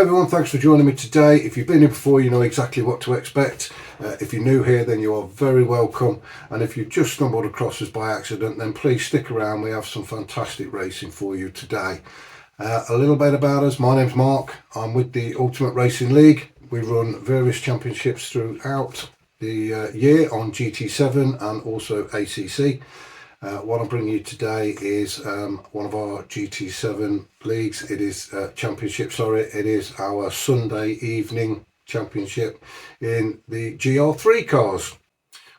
everyone, thanks for joining me today. If you've been here before, you know exactly what to expect. If you're new here, then you are very welcome. And if you just stumbled across us by accident, then please stick around. We have some fantastic racing for you today. A little bit about us. My name's Mark. I'm with the Ultimate Racing League. We run various championships throughout the year on GT7 and also ACC. What I'm bringing you today is one of our GT7 leagues. It is championship, sorry. It is our Sunday evening championship in the GR3 cars.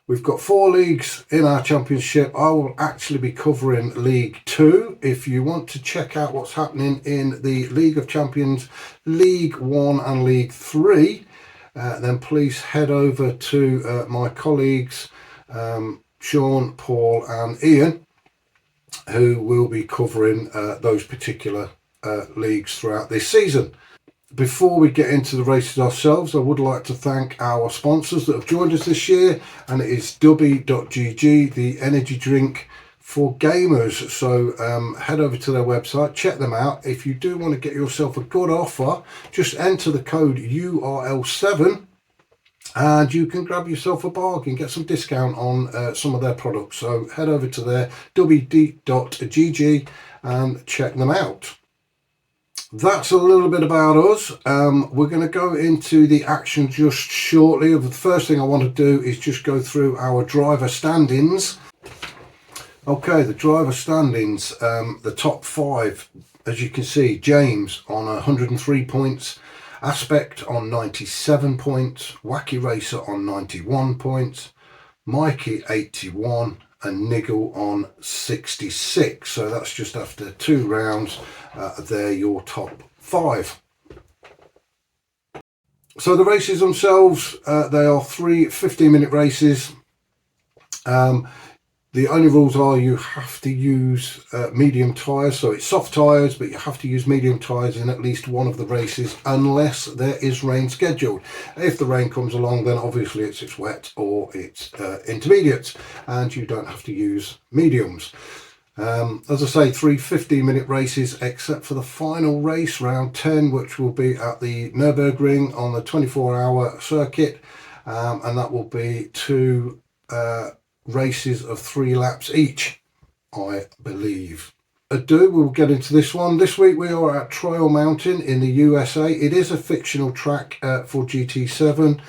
We've got 4 leagues in our championship. I will actually be covering League 2. If you want to check out what's happening in the League of Champions, League 1 and League 3, then please head over to my colleagues Sean, Paul and Ian, who will be covering those particular leagues throughout this season. Before we get into the races ourselves, I would like to thank our sponsors that have joined us this year, and it is Dubby.gg, the energy drink for gamers. So head over to their website, check them out. If you do want to get yourself a good offer, just enter the code URL7 and you can grab yourself a bargain, get some discount on some of their products. So head over to their Dubby.gg and check them out. That's a little bit about us. We're going to go into the action just shortly. The first thing I want to do is just go through our driver standings. Okay, the driver standings, the top 5, as you can see, James on 103 points, Aspect on 97 points, Wacky Racer on 91 points, Mikey 81 and Niggle on 66. So that's just after 2 rounds. They're your top 5. So the races themselves, they are 3 15-minute races. The only rules are you have to use medium tyres, so it's soft tyres, but you have to use medium tyres in at least one of the races unless there is rain scheduled. If the rain comes along, then obviously it's wet or it's intermediates, and you don't have to use mediums. As I say, 3 15-minute races, except for the final race, round 10, which will be at the Nürburgring on the 24-hour circuit, and that will be 2 races of 3 laps each, I believe. We'll get into this one. This week we are at Trial Mountain in the USA. It is a fictional track for GT7.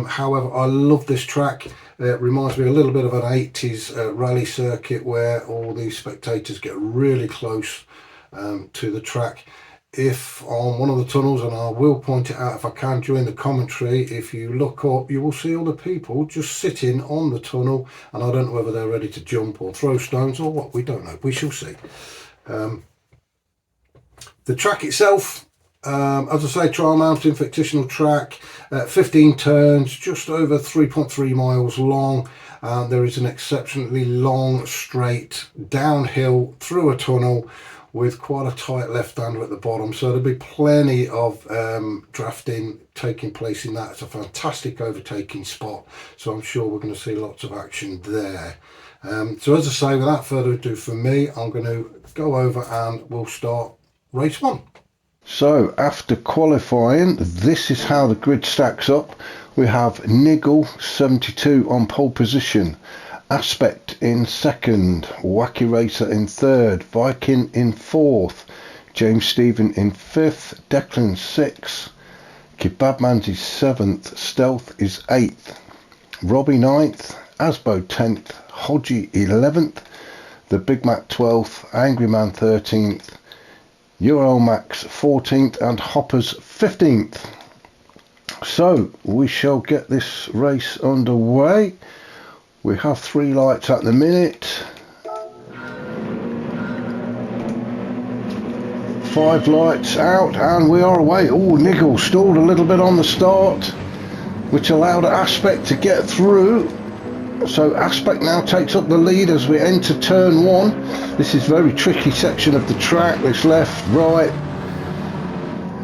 However, I love this track. It reminds me a little bit of an 80s rally circuit where all the spectators get really close to the track. If on one of the tunnels, and I will point it out if I can during the commentary, if you look up, you will see all the people just sitting on the tunnel, and I don't know whether they're ready to jump or throw stones or what. We don't know. We shall see. The track itself, as I say, Trial Mountain, fictional track, 15 turns, just over 3.3 miles long. There is an exceptionally long, straight downhill through a tunnel with quite a tight left-hander at the bottom, so there'll be plenty of drafting taking place in that. It's a fantastic overtaking spot, so I'm sure we're going to see lots of action there. So as I say, without further ado from me, I'm going to go over and we'll start race 1. So after qualifying, this is how the grid stacks up. We have Niggle 72 on pole position, Aspect in 2nd, Wacky Racer in 3rd, Viking in 4th, James Stephen in 5th, Declan 6th, Kebabman's is 7th, Stealth is 8th, Robbie 9th, Asbo 10th, Hodgie 11th, The Big Mac 12th, Angry Man 13th, Euromax 14th and Hoppers 15th. So we shall get this race underway. We have 3 lights at the minute. 5 lights out and we are away. Oh, Niggle stalled a little bit on the start, which allowed Aspect to get through. So Aspect now takes up the lead as we enter turn 1. This is a very tricky section of the track. It's left, right,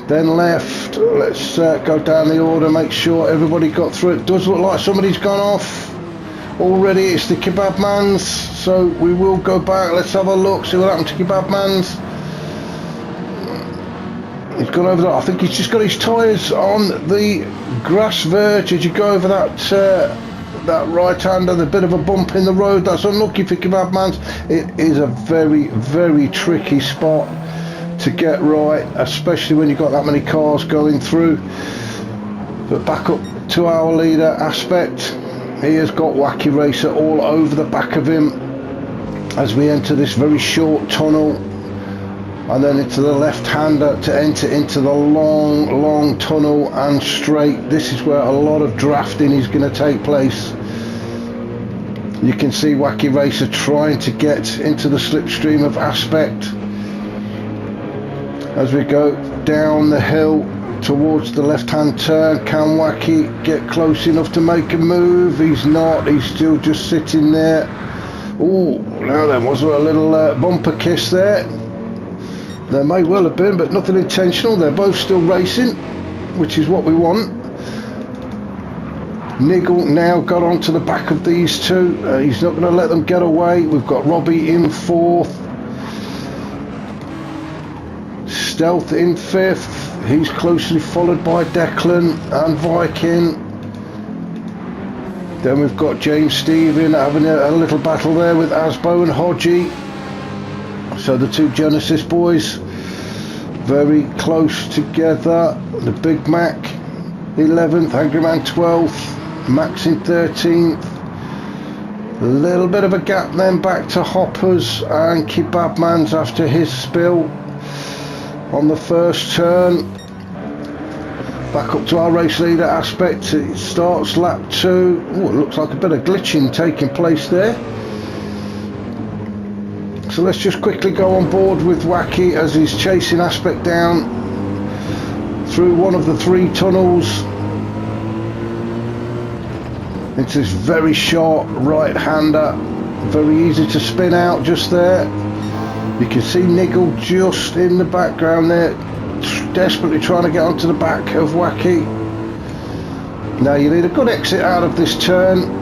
then left. Let's go down the order, make sure everybody got through. It does look like somebody's gone off already. It's the Kebabmans, so we will go back. Let's have a look, see what happened to Kebabmans. He's gone over that. I think he's just got his tyres on the grass verge as you go over that right-hander. There's a bit of a bump in the road. That's unlucky for Kebabman. It is a very, very tricky spot to get right, especially when you've got that many cars going through. But back up to our leader, Aspect. He has got Wacky Racer all over the back of him as we enter this very short tunnel, and then into the left-hander to enter into the long tunnel and straight. This is where a lot of drafting is going to take place. You can see Wacky Racer trying to get into the slipstream of Aspect as we go down the hill towards the left-hand turn. Can Wacky get close enough to make a move? He's not. He's still just sitting there. Oh, now then, was there a little bumper kiss there? There may well have been, but nothing intentional. They're both still racing, which is what we want. Niggle now got onto the back of these two. He's not going to let them get away. We've got Robbie in fourth. Stealth in fifth. He's closely followed by Declan and Viking. Then we've got James Stephen having a little battle there with Asbo and Hodgie. So the two Genesis boys very close together. The Big Mac 11th, Angry Man 12th, Max in 13th. A little bit of a gap then back to Hoppers and Kebabman's after his spill on the first turn. Back up to our race leader, Aspect. It starts lap 2. Oh, it looks like a bit of glitching taking place there. So let's just quickly go on board with Wacky as he's chasing Aspect down through one of the 3 tunnels into this very sharp right-hander. Very easy to spin out just there. You can see Niggle just in the background there, desperately trying to get onto the back of Wacky. Now you need a good exit out of this turn,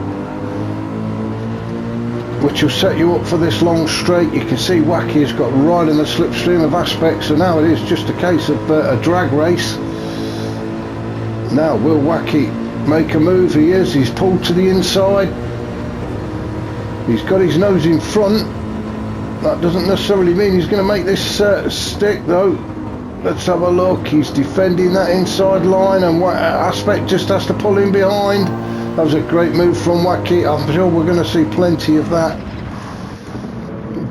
which will set you up for this long straight. You can see Wacky has got right in the slipstream of Aspect, so now it is just a case of a drag race. Now will Wacky make a move? He is. He's pulled to the inside. He's got his nose in front. That doesn't necessarily mean he's going to make this stick though. Let's have a look. He's defending that inside line, and Aspect just has to pull in behind. That was a great move from Wacky. I'm sure we're going to see plenty of that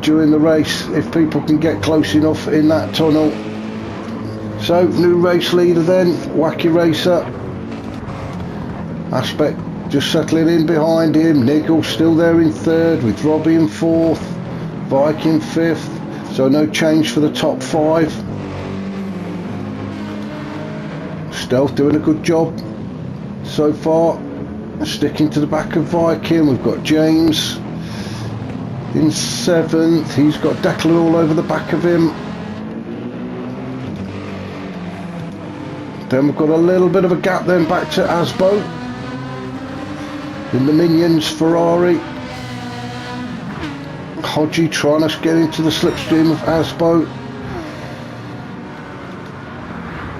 during the race if people can get close enough in that tunnel. So new race leader then, Wacky Racer. Aspect just settling in behind him. Niggle still there in third with Robbie in fourth, Viking fifth. So no change for the top 5. Stealth doing a good job so far, sticking to the back of Viking. We've got James in 7th. He's got Declan all over the back of him. Then we've got a little bit of a gap then back to Asbo in the Minions Ferrari. Hodgie trying to get into the slipstream of Asbo.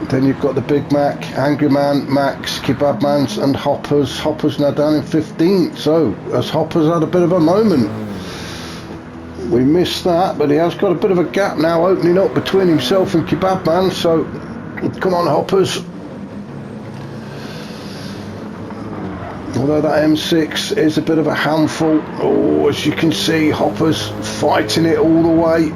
Then you've got the Big Mac, Angry Man, Max, Kebabman's and Hoppers. Hoppers now down in 15th. So as Hoppers had a bit of a moment, we missed that, but he has got a bit of a gap now opening up between himself and Kebabman. So come on Hoppers. Although that M6 is a bit of a handful. Oh, as you can see, Hoppers fighting it all the way.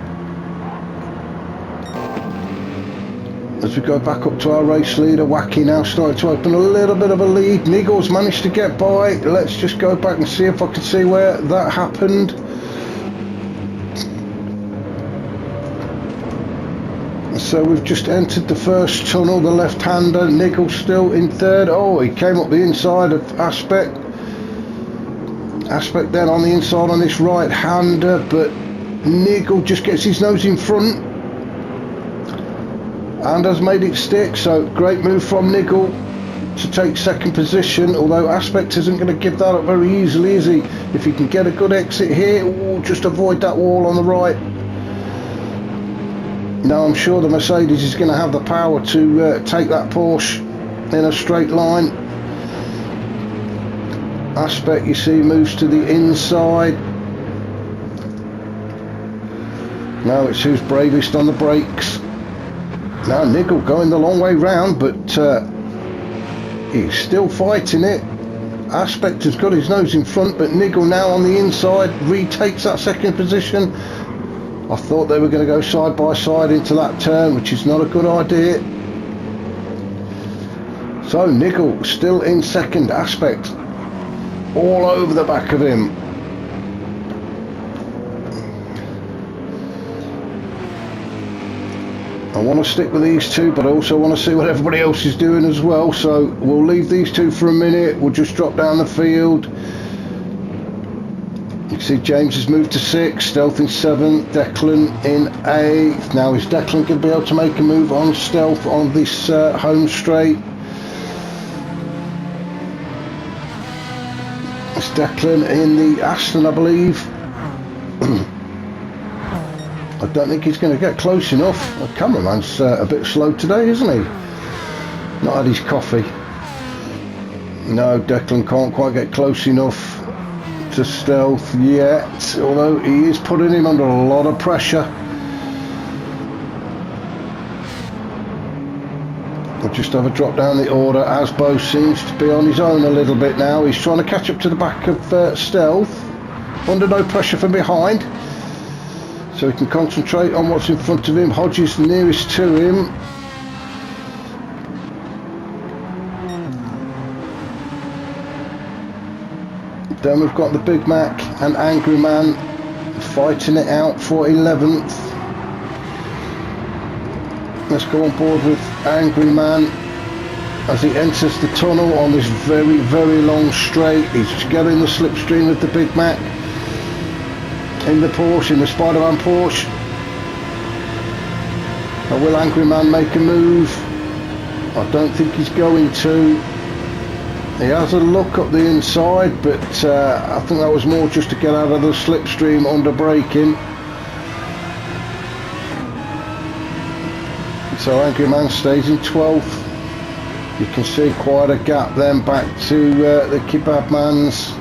As we go back up to our race leader, Wacky now starting to open a little bit of a lead. Niggles managed to get by. Let's just go back and see if I can see where that happened. So we've just entered the first tunnel, the left-hander. Niggle still in third. Oh, he came up the inside of Aspect. Aspect then on the inside on this right-hander, but Niggle just gets his nose in front and has made it stick. So great move from Niggle to take second position, although Aspect isn't going to give that up very easily, is he? If he can get a good exit here, just avoid that wall on the right. Now I'm sure the Mercedes is going to have the power to take that Porsche in a straight line. Aspect, you see, moves to the inside. Now it's who's bravest on the brakes. Now Niggle going the long way round, but he's still fighting it. Aspect has got his nose in front, but Niggle now on the inside retakes that second position. I thought they were going to go side by side into that turn, which is not a good idea. So Niggle still in second, Aspect all over the back of him. I want to stick with these two, but I also want to see what everybody else is doing as well, so we'll leave these two for a minute. We'll just drop down the field. You can see James has moved to 6, Stealth in 7, Declan in 8. Now is Declan going to be able to make a move on Stealth on this home straight? It's Declan in the Aston, I believe. I don't think he's going to get close enough. The cameraman's a bit slow today, isn't he? Not had his coffee. No, Declan can't quite get close enough to Stealth yet, although he is putting him under a lot of pressure. We'll just have a drop down the order. Asbo seems to be on his own a little bit now. He's trying to catch up to the back of Stealth, under no pressure from behind, so he can concentrate on what's in front of him. Hodges nearest to him. Then we've got the Big Mac and Angry Man fighting it out for 11th. Let's go on board with Angry Man as he enters the tunnel on this very, very long straight. He's getting the slipstream of the Big Mac in the Porsche, in the Spider-Man Porsche. Now, will Angry Man make a move? I don't think he's going to. He has a look up the inside, but I think that was more just to get out of the slipstream under braking. So Angry Man stays in 12th. You can see quite a gap then back to the Kebab Man's.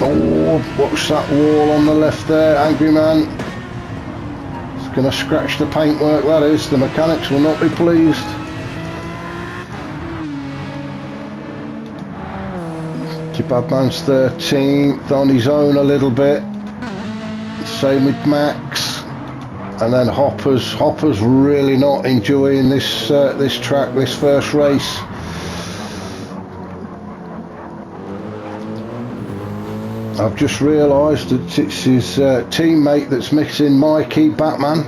Oh, watch that wall on the left there, Angry Man. It's going to scratch the paintwork, that is. The mechanics will not be pleased. Kebab Man's 13th, on his own a little bit. Same with Max. And then Hopper's really not enjoying this this track, this first race. I've just realised that it's his teammate that's missing, Mikey Batman.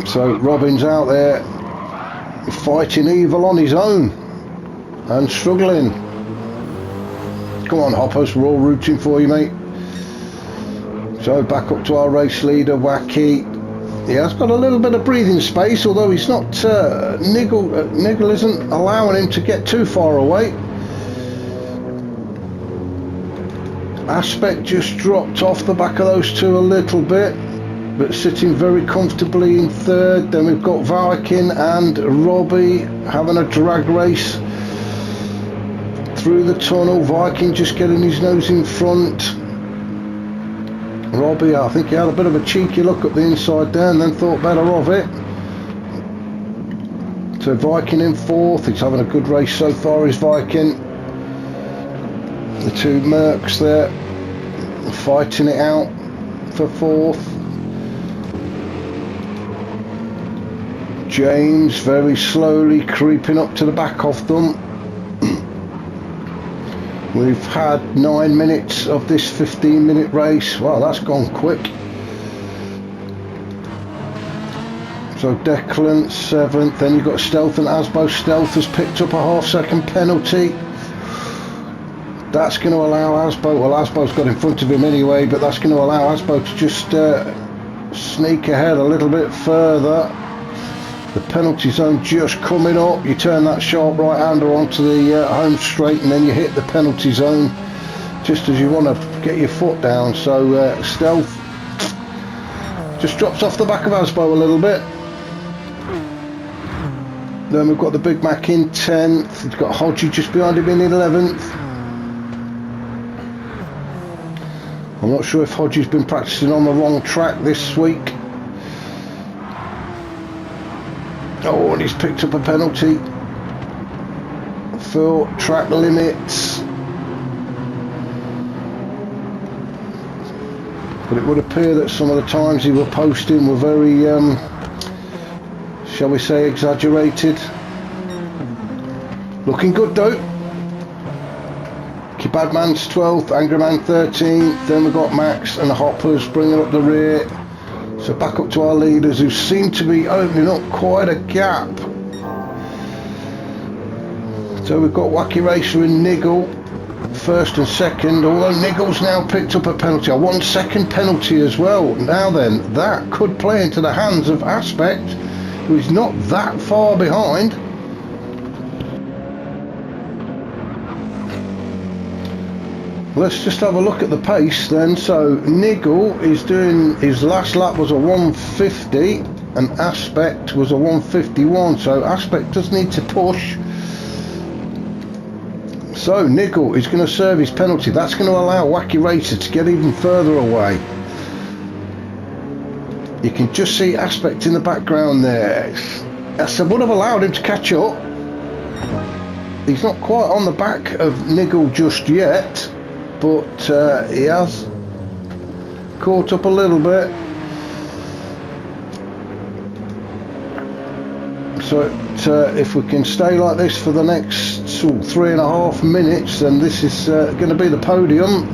So Robin's out there fighting evil on his own and struggling. Come on, Hoppers, we're all rooting for you, mate. So back up to our race leader, Wacky. He has got a little bit of breathing space, although he's not. Niggle isn't allowing him to get too far away. Aspect just dropped off the back of those two a little bit, but sitting very comfortably in 3rd. Then we've got Viking and Robbie having a drag race through the tunnel. Viking just getting his nose in front. Robbie, I think he had a bit of a cheeky look at the inside there and then thought better of it. So Viking in 4th. He's having a good race so far, is Viking. The two Mercs there fighting it out for 4th. James very slowly creeping up to the back of them. We've had 9 minutes of this 15-minute race. Wow, that's gone quick. So Declan 7th, then you've got Stealth and Asbo. Stealth has picked up a half-second penalty. That's going to allow Asbo, well, Asbo's got in front of him anyway, but that's going to allow Asbo to just sneak ahead a little bit further. The penalty zone just coming up. You turn that sharp right-hander onto the home straight and then you hit the penalty zone just as you want to get your foot down. So Stealth just drops off the back of Asbo a little bit. Then we've got the Big Mac in 10th. We've got Hodgie just behind him in 11th. I'm not sure if Hodgie's been practicing on the wrong track this week. Oh, and he's picked up a penalty for track limits. But it would appear that some of the times he were posting were very, shall we say, exaggerated. Looking good though. Kebabman's 12th, Angry Man 13th, then we've got Max and Hoppers bringing up the rear. So back up to our leaders who seem to be opening up quite a gap. So we've got Wacky Racer and Niggle, first and second, although Niggle's now picked up a penalty, a 1 second penalty as well. Now then, that could play into the hands of Aspect, who is not that far behind. Let's just have a look at the pace then. So Niggle is doing, his last lap was a 150 and Aspect was a 151, so Aspect does need to push. So Niggle is going to serve his penalty. That's going to allow Wacky Racer to get even further away. You can just see Aspect in the background there. That would have allowed him to catch up. He's not quite on the back of Niggle just yet, but he has caught up a little bit. So if we can stay like this for the next 3.5 minutes, then this is going to be the podium.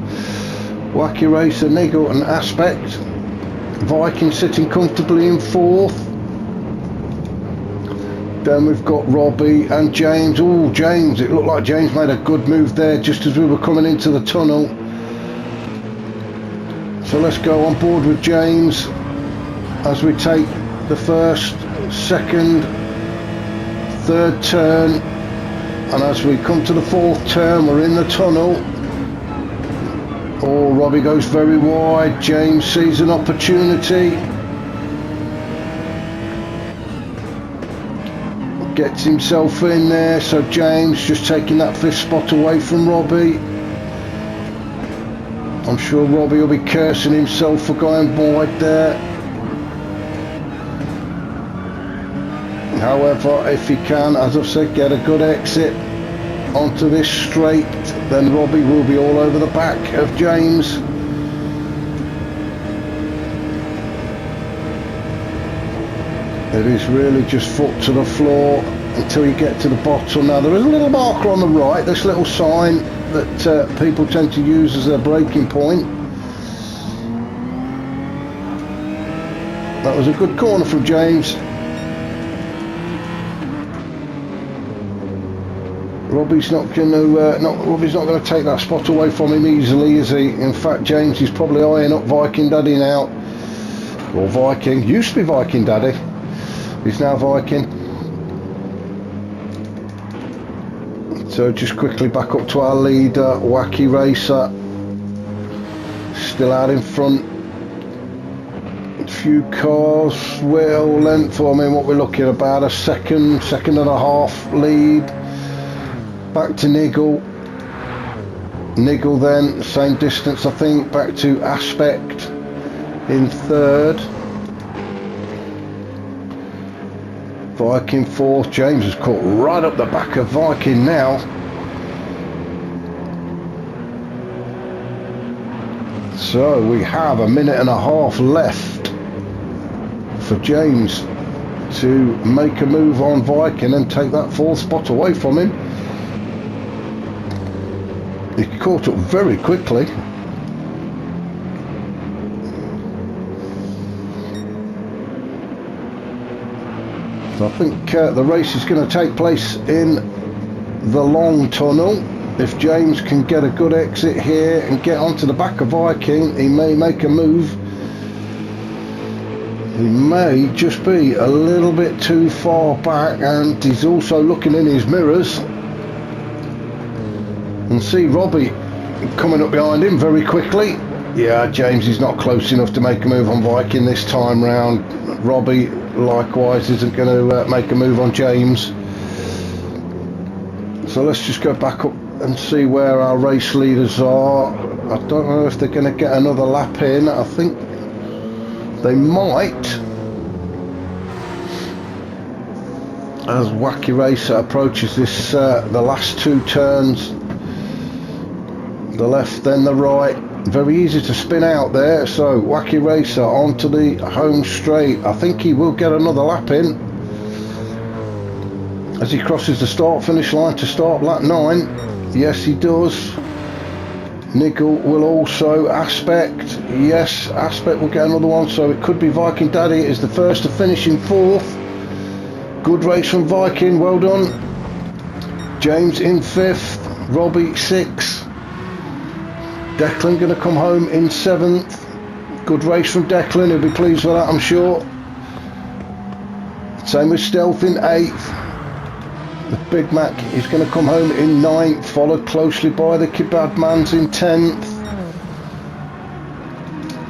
Wacky Racer, Niggle and Aspect. Viking sitting comfortably in 4th. Then we've got Robbie and James. Oh, James, it looked like James made a good move there just as we were coming into the tunnel. So let's go on board with James as we take the first, second, third turn, and as we come to the 4th turn, we're in the tunnel. Oh, Robbie goes very wide. James sees an opportunity, gets himself in there. So James just taking that 5th spot away from Robbie. I'm sure Robbie will be cursing himself for going wide there. However, if he can, as I've said, get a good exit onto this straight, then Robbie will be all over the back of James. It is really just foot to the floor until you get to the bottom. Now there is a little marker on the right, this little sign that people tend to use as their braking point. That was a good corner from James. Robbie's not going to take that spot away from him easily, is he? In fact, James is probably eyeing up Viking Daddy now, or Viking. Used to be Viking Daddy. He's now Viking. So just quickly back up to our leader, Wacky Racer. Still out in front. A few cars, wheel length. I mean, what we're looking at, about a second and a half lead. Back to Niggle. Niggle then, same distance I think, back to Aspect in 3rd. Viking 4th. James has caught right up the back of Viking now. So we have a minute and a half left for James to make a move on Viking and take that 4th spot away from him. He caught up very quickly. So I think the race is going to take place in the long tunnel. If James can get a good exit here and get onto the back of Viking, he may make a move. He may just be a little bit too far back, and he's also looking in his mirrors and see Robbie coming up behind him very quickly. Yeah, James is not close enough to make a move on Viking this time round. Robbie likewise isn't going to make a move on James. So let's just go back up and see where our race leaders are. I don't know if they're going to get another lap in. I think they might, as Wacky Racer approaches this the last two turns, the left then the right. Very easy to spin out there, so Wacky Racer onto the home straight. I think he will get another lap in as he crosses the start finish line to start lap 9. Yes, he does. Niggle will also. Aspect, yes, Aspect will get another one, so it could be Viking Daddy is the first to finish in 4th. Good race from Viking, well done. James in 5th, Robbie 6th. Declan going to come home in 7th. Good race from Declan, he'll be pleased with that, I'm sure. Same with Stealth in 8th. The Big Mac is going to come home in 9th, followed closely by the Kebab Mans in 10th.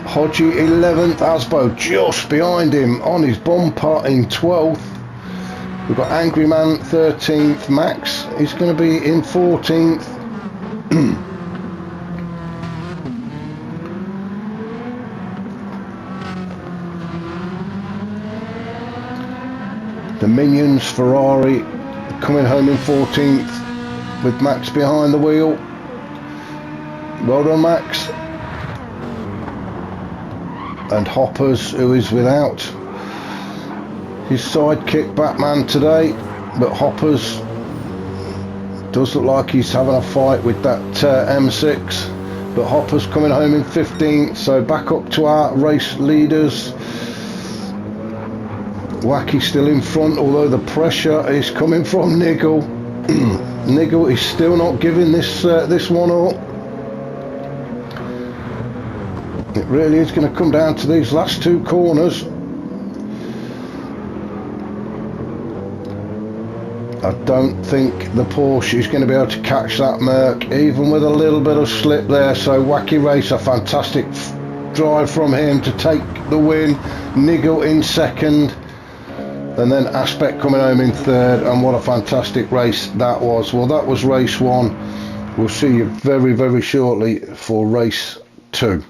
Hodgie 11th, Asbo just behind him on his bumper in 12th. We've got Angry Man 13th, Max is going to be in 14th. The Minions Ferrari coming home in 14th with Max behind the wheel. Well done, Max. And Hoppers, who is without his sidekick Batman today, but Hoppers does look like he's having a fight with that M6, but Hoppers coming home in 15th, so back up to our race leaders. Wacky still in front, although the pressure is coming from Niggle. Niggle is still not giving this one up. It really is going to come down to these last two corners. I don't think the Porsche is going to be able to catch that Merc, even with a little bit of slip there. So Wacky Racer, fantastic drive from him to take the win. Niggle in 2nd. And then Aspect coming home in 3rd, and what a fantastic race that was. Well, that was race 1. We'll see you very, very shortly for race 2.